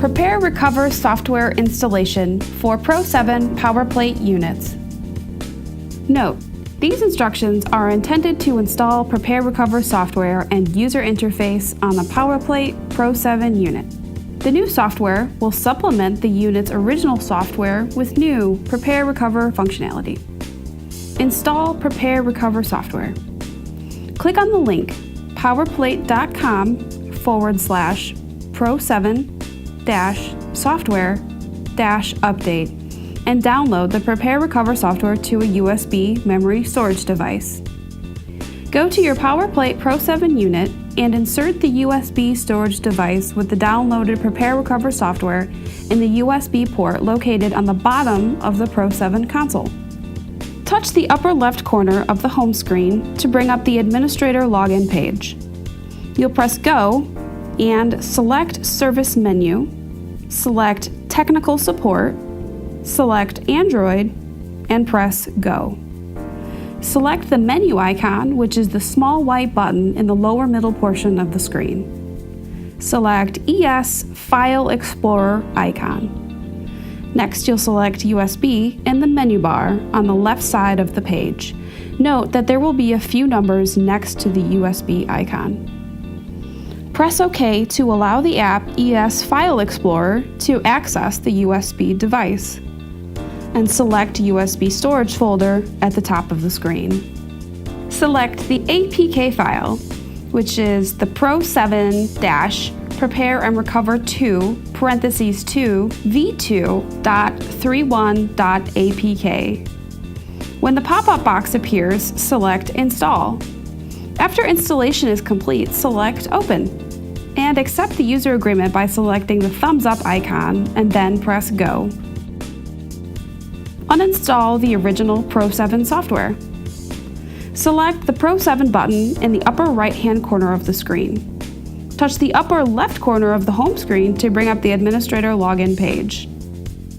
Prepare Recover software installation for Pro7 PowerPlate units. Note: these instructions are intended to install Prepare Recover software and user interface on the PowerPlate Pro7 unit. The new software will supplement the unit's original software with new Prepare Recover functionality. Install Prepare Recover software. Click on the link powerplate.com/pro7-software-update and download the Prepare Recover software to a USB memory storage device. Go to your PowerPlate Pro7 unit and insert the USB storage device with the downloaded Prepare Recover software in the USB port located on the bottom of the Pro7 console. Touch the upper left corner of the home screen to bring up the administrator login page. You'll press Go and select Service Menu, select Technical Support, select Android, and press Go. Select the menu icon, which is the small white button in the lower middle portion of the screen. Select ES File Explorer icon. Next, you'll select USB in the menu bar on the left side of the page. Note that there will be a few numbers next to the USB icon. Press OK to allow the app ES File Explorer to access the USB device, and select USB storage folder at the top of the screen. Select the APK file, which is the Pro7-Prepare and Recover 2 v2.31.apk. When the pop-up box appears, select Install. After installation is complete, select Open, and accept the user agreement by selecting the thumbs up icon and then press Go. Uninstall the original Pro7 software. Select the Pro7 button in the upper right-hand corner of the screen. Touch the upper left corner of the home screen to bring up the administrator login page.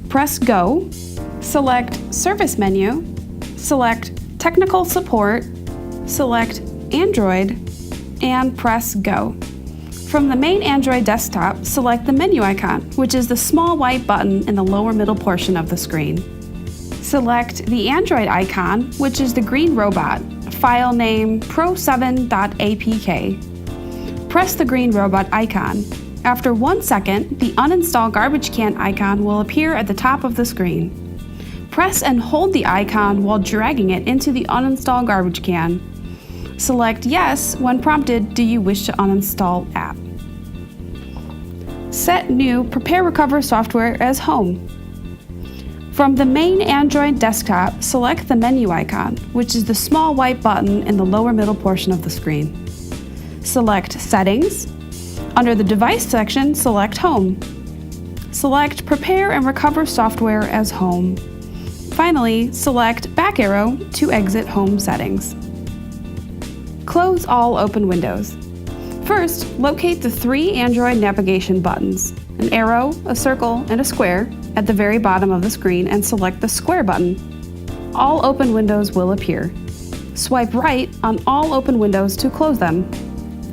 Press Go, select Service Menu, select Technical Support, select Android, and press Go. From the main Android desktop, select the menu icon, which is the small white button in the lower middle portion of the screen. Select the Android icon, which is the green robot, file name pro7.apk. Press the green robot icon. After 1 second, the uninstall garbage can icon will appear at the top of the screen. Press and hold the icon while dragging it into the uninstall garbage can. Select Yes when prompted, do you wish to uninstall app. Set new Prepare Recover software as home. From the main Android desktop, select the menu icon, which is the small white button in the lower middle portion of the screen. Select Settings. Under the Device section, select Home. Select Prepare and Recover software as home. Finally, select back arrow to exit Home Settings. Close all open windows. First, locate the 3 Android navigation buttons, an arrow, a circle, and a square, at the very bottom of the screen and select the square button. All open windows will appear. Swipe right on all open windows to close them.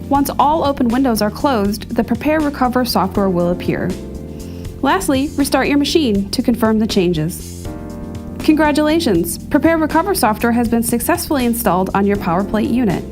Once all open windows are closed, the Prepare Recover software will appear. Lastly, restart your machine to confirm the changes. Congratulations! Prepare Recover software has been successfully installed on your PowerPlate unit.